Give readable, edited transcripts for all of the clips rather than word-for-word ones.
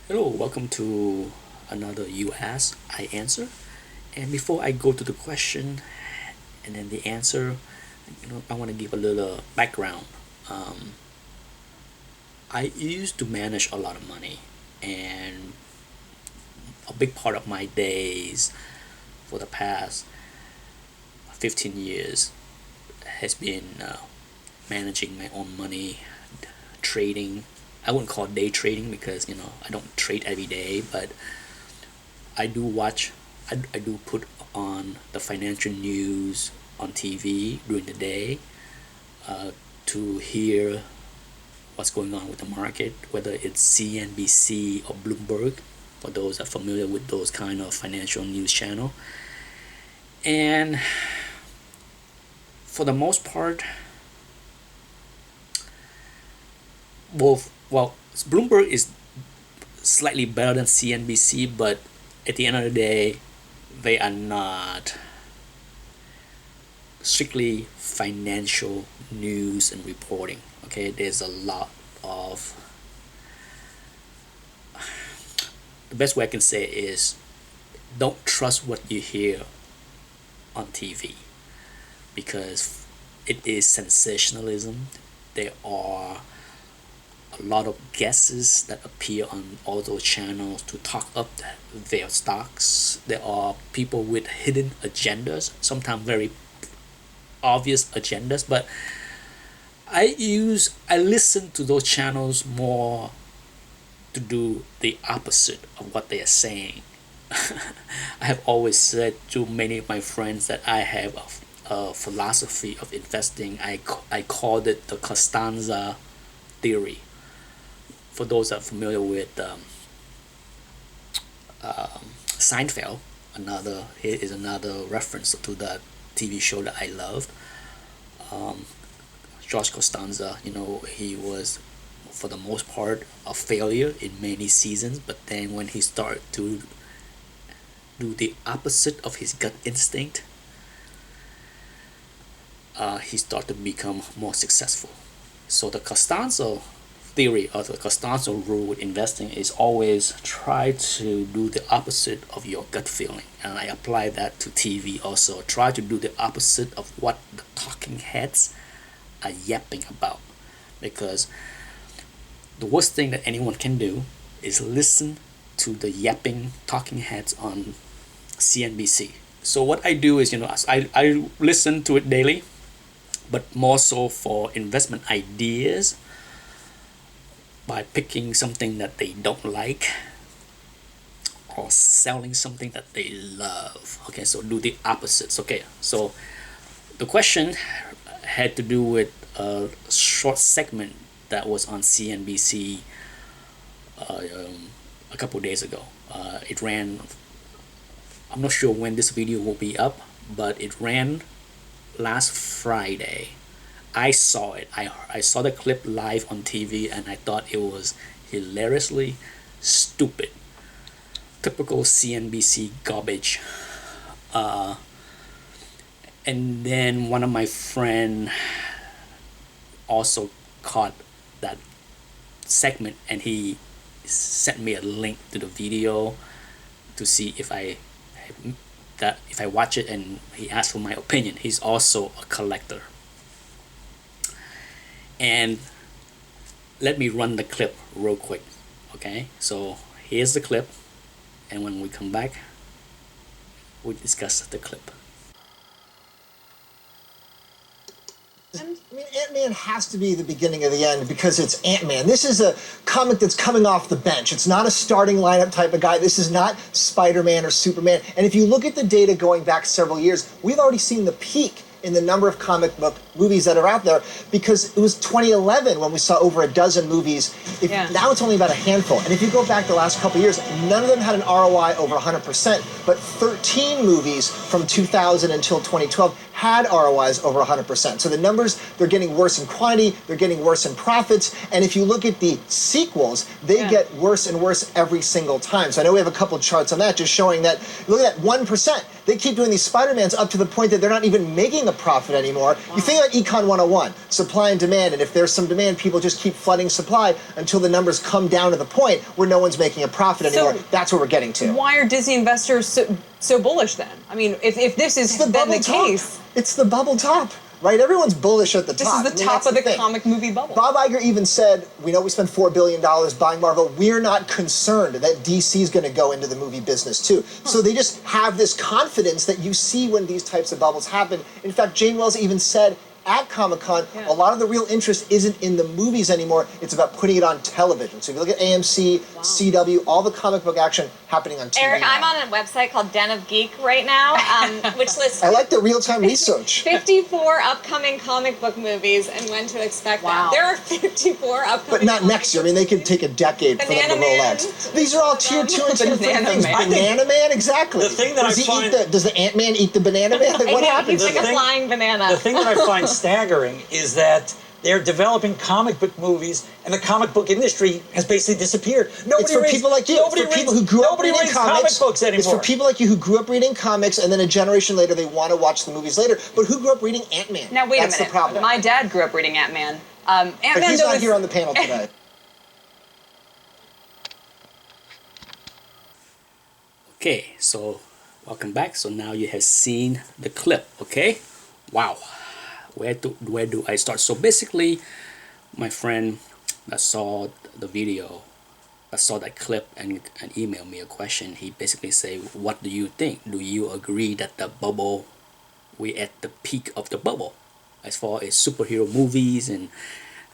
Hello, welcome to another You Ask, I Answer. And before I go to the question and then the answer, I want to give a little background. Um, I used to manage a lot of money, and a big part of my days for the past 15 years has been managing my own money, trading. I wouldn't call it day trading because I don't trade every day, but I do watch. I do put on the financial news on TV during the day uh, to hear what's going on with the market, whether it's CNBC or Bloomberg, for those that are familiar with those kind of financial news channel. And for the most part, both well, Bloomberg is slightly better than CNBC, but at the end of the day, they are not strictly financial news and reporting. Okay, there's a lot of the best way I can say is don't trust what you hear on TV because it is sensationalism. There are a lot of guesses that appear on all those channels to talk up their stocks. There are people with hidden agendas, sometimes very obvious agendas, but I listen to those channels more to do the opposite of what they are saying. I have always said to many of my friends that I have a philosophy of investing. I called it the Costanza theory. For those that are familiar with Seinfeld, here is another reference to that TV show that I loved. Um, George Costanza, he was for the most part a failure in many seasons, but then when he started to do the opposite of his gut instinct, he started to become more successful. So the Costanza theory or the Costanza rule with investing is always try to do the opposite of your gut feeling. And I apply that to TV also. Try to do the opposite of what the talking heads are yapping about. Because the worst thing that anyone can do is listen to the yapping talking heads on CNBC. So what I do is, I listen to it daily, but more so for investment ideas by picking something that they don't like or selling something that they love. Okay, so do the opposites. Okay, so the question had to do with a short segment that was on CNBC a couple days ago. It ran, I'm not sure when this video will be up, but it ran last Friday. I saw it. I saw the clip live on TV and I thought it was hilariously stupid. Typical CNBC garbage. And then one of my friend also caught that segment and he sent me a link to the video to see if I watch it, and he asked for my opinion. He's also a collector. And let me run the clip real quick. Okay, so here's the clip, and when we come back, we discuss the clip. I mean, Ant-Man has to be the beginning of the end because it's Ant-Man. This is a comic that's coming off the bench. It's not a starting lineup type of guy. This is not Spider-Man or Superman. And if you look at the data going back several years, we've already seen the peak in the number of comic book movies that are out there because it was 2011 when we saw over a dozen movies. Now it's only about a handful. And if you go back the last couple of years, none of them had an ROI over 100%, but 13 movies from 2000 until 2012 had ROIs over 100%. So the numbers, they're getting worse in quantity, they're getting worse in profits, and if you look at the sequels, they get worse and worse every single time. So I know we have a couple charts on that just showing that, look at that 1%. They keep doing these Spider-Mans up to the point that they're not even making a profit anymore. Wow. You think about Econ 101, supply and demand, and if there's some demand, people just keep flooding supply until the numbers come down to the point where no one's making a profit anymore. That's what we're getting to. Why are Disney investors so bullish then? I mean, if this is the case. It's the bubble top. Right? Everyone's bullish at the top. This is the top of the comic movie bubble. Bob Iger even said, we know we spent $4 billion buying Marvel. We're not concerned that DC is going to go into the movie business too. So they just have this confidence that you see when these types of bubbles happen. In fact, Jane Wells even said at Comic-Con, a lot of the real interest isn't in the movies anymore. It's about putting it on television. So if you look at AMC, CW, all the comic book action happening on TV. Eric, now. I'm on a website called Den of Geek right now, which lists I like the real-time research. 54 upcoming comic book movies and when to expect them. There are 54 upcoming. But not next year. I mean, they could take a decade for them to roll out. These are all tier 2 and tier 3 things. Banana Man, exactly. The thing that does the Ant-Man eat the banana man? Like, what happens? He's like a flying banana. The thing that I find staggering is that they're developing comic book movies, and the comic book industry has basically disappeared. It's for people like you. It's for people who grew up reading comics. Comic books anymore. It's for people like you who grew up reading comics, and then a generation later they want to watch the movies later. But who grew up reading Ant-Man? Now wait a minute. That's the problem. My dad grew up reading Ant-Man. But he's not here on the panel today. Okay, so welcome back. So now you have seen the clip. Okay, wow. Where do I start? So basically, my friend that saw the video, that saw that clip and emailed me a question, he basically say, what do you think? Do you agree that the bubble, we're at the peak of the bubble as far as superhero movies and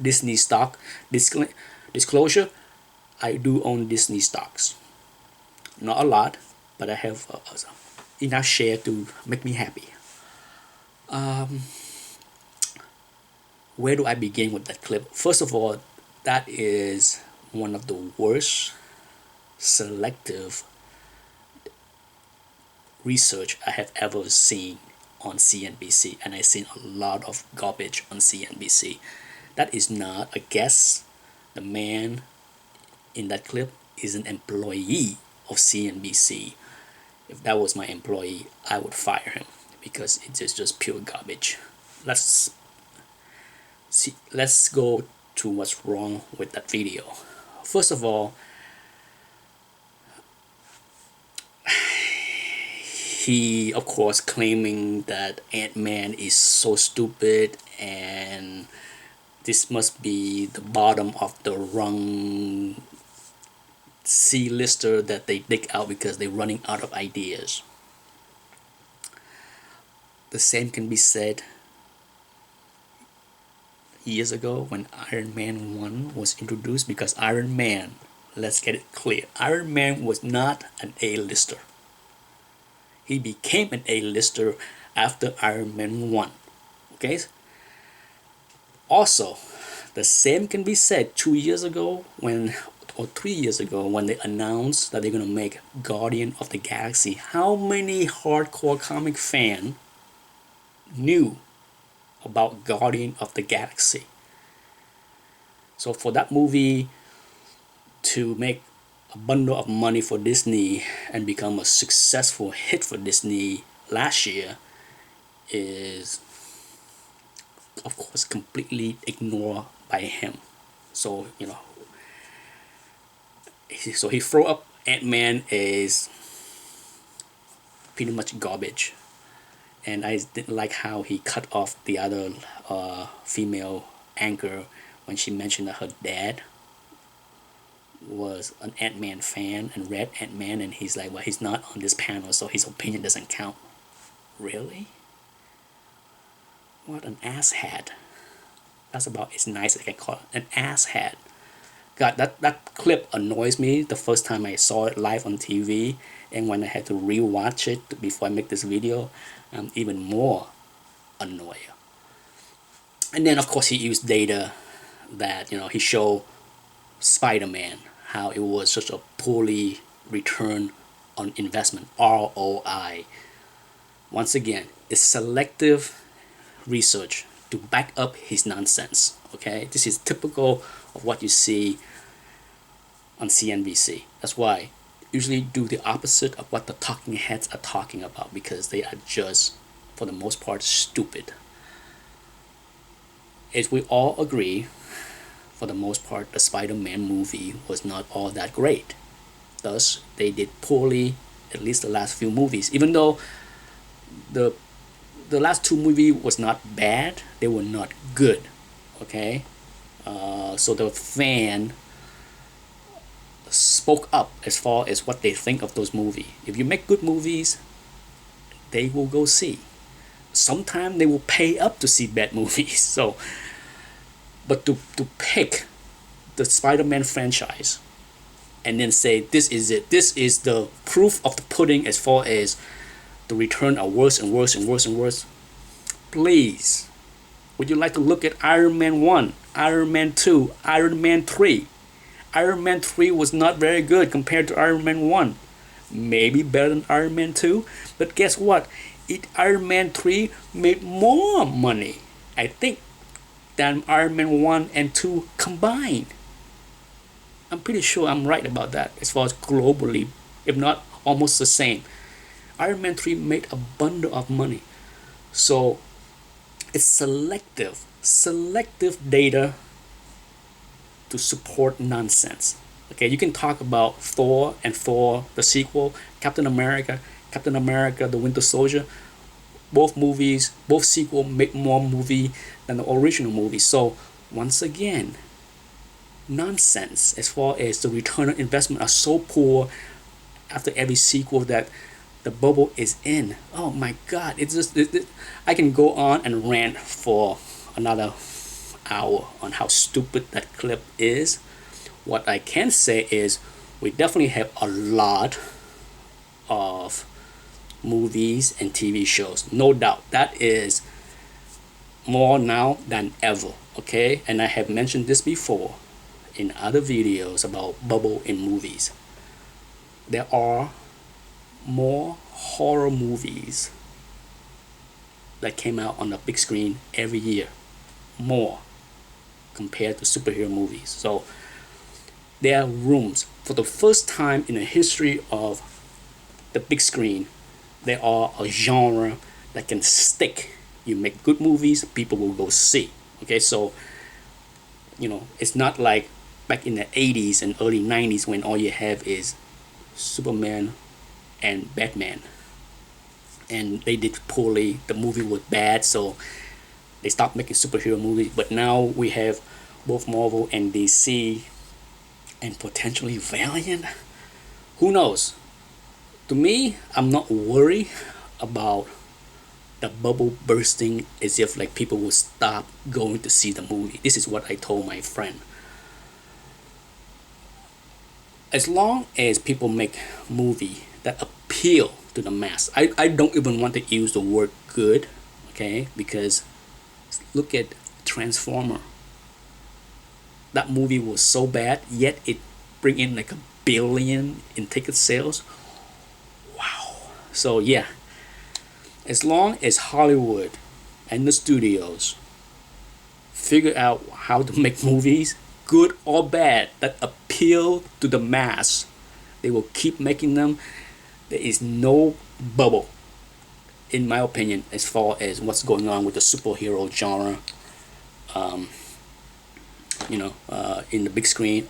Disney stock? Disclosure, I do own Disney stocks. Not a lot, but I have enough share to make me happy. Where do I begin with that clip? First of all, that is one of the worst selective research I have ever seen on CNBC, and I've seen a lot of garbage on CNBC. That is not a guess. The man in that clip is an employee of CNBC. If that was my employee, I would fire him because it is just pure garbage. Let's go to what's wrong with that video. First of all, he of course claiming that Ant-Man is so stupid and this must be the bottom of the rung C-lister that they dig out because they're running out of ideas. The same can be said years ago when Iron Man 1 was introduced, because Iron Man, let's get it clear, Iron Man was not an A-lister. He became an A-lister after Iron Man 1. Okay? Also, the same can be said 2 years ago or 3 years ago when they announced that they're going to make Guardian of the Galaxy. How many hardcore comic fans knew about Guardian of the Galaxy? So for that movie to make a bundle of money for Disney and become a successful hit for Disney last year is of course completely ignored by him. So so he throw up Ant-Man is pretty much garbage. And I didn't like how he cut off the other female anchor when she mentioned that her dad was an Ant-Man fan and read Ant-Man, and he's like, well, he's not on this panel, so his opinion doesn't count. Really? What an asshat. That's about as nice as I can call it. An asshat. God, that clip annoys me the first time I saw it live on TV, and when I had to rewatch it before I make this video, I'm even more annoyed. And then of course he used data that he showed Spider-Man how it was such a poorly return on investment, ROI. Once again, it's selective research to back up his nonsense. Okay, this is typical of what you see on CNBC. That's why usually do the opposite of what the talking heads are talking about, because they are just, for the most part, stupid. As we all agree, for the most part, the Spider-Man movie was not all that great. Thus, they did poorly, at least the last few movies. Even though the last two movies was not bad, they were not good. Okay, so the fan spoke up as far as what they think of those movies. If you make good movies, they will go see. Sometimes they will pay up to see bad movies. So, but to pick the Spider-Man franchise and then say this is it, this is the proof of the pudding as far as the return are worse and worse and worse and worse. Please, would you like to look at Iron Man 1, Iron Man 2, Iron Man 3? Iron Man 3 was not very good compared to Iron Man 1. Maybe better than Iron Man 2, but guess what? Iron Man 3 made more money, I think, than Iron Man 1 and 2 combined. I'm pretty sure I'm right about that as far as globally, if not almost the same. Iron Man 3 made a bundle of money. So it's selective data to support nonsense. Okay, you can talk about Thor and Thor, the sequel, Captain America, the Winter Soldier. Both movies, both sequel make more movie than the original movie. So once again, nonsense as far as the return on investment are so poor after every sequel that the bubble is in. Oh my God, it's just I can go on and rant for another hour on how stupid that clip is. What I can say is we definitely have a lot of movies and TV shows, no doubt. That is more now than ever. Okay, and I have mentioned this before in other videos about bubble in movies. There are more horror movies that came out on the big screen every year, more compared to superhero movies. So there are rooms. For the first time in the history of the big screen, there are a genre that can stick. You make good movies, people will go see. Okay, so it's not like back in the 80s and early 90s when all you have is Superman and Batman, and they did poorly. The movie was bad, so they stopped making superhero movies. But now we have both Marvel and DC, and potentially Valiant. Who knows? To me, I'm not worried about the bubble bursting as if like people will stop going to see the movie. This is what I told my friend. As long as people make movie that appeal to the mass, I don't even want to use the word good, okay? Because look at Transformer. That movie was so bad, yet it bring in like $1 billion in ticket sales. Wow. So yeah, as long as Hollywood and the studios figure out how to make movies, good or bad, that appeal to the mass, they will keep making them. There is no bubble, in my opinion, as far as what's going on with the superhero genre. In the big screen.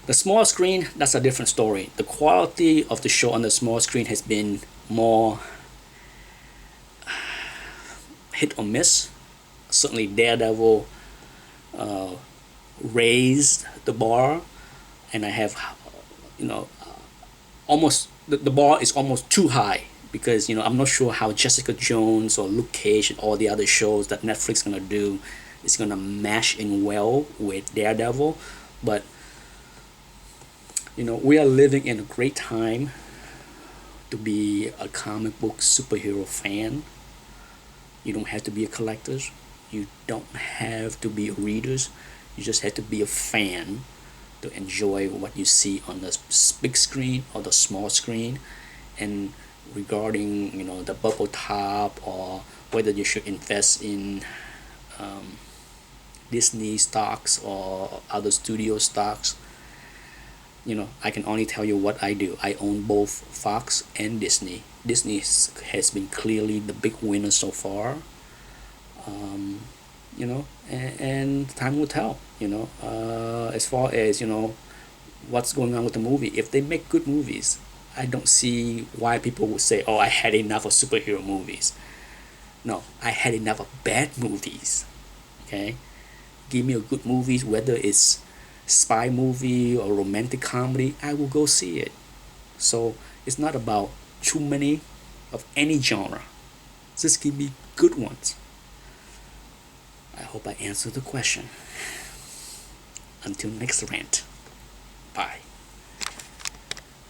The small screen, that's a different story. The quality of the show on the small screen has been more hit or miss. Certainly Daredevil raised the bar, and I have almost the bar is almost too high, because I'm not sure how Jessica Jones or Luke Cage and all the other shows that Netflix gonna do is gonna mash in well with Daredevil. But we are living in a great time to be a comic book superhero fan. You don't have to be a collector. You don't have to be readers. You just have to be a fan to enjoy what you see on the big screen or the small screen. And regarding the bubble top, or whether you should invest in Disney stocks or other studio stocks, I can only tell you what I do. I own both Fox and Disney. Disney has been clearly the big winner so far. And time will tell. As far as what's going on with the movie. If they make good movies, I don't see why people would say, "Oh, I had enough of superhero movies." No, I had enough of bad movies. Okay, give me a good movie, whether it's spy movie or romantic comedy, I will go see it. So it's not about too many of any genre. Just give me good ones. I hope I answered the question. Until next rant.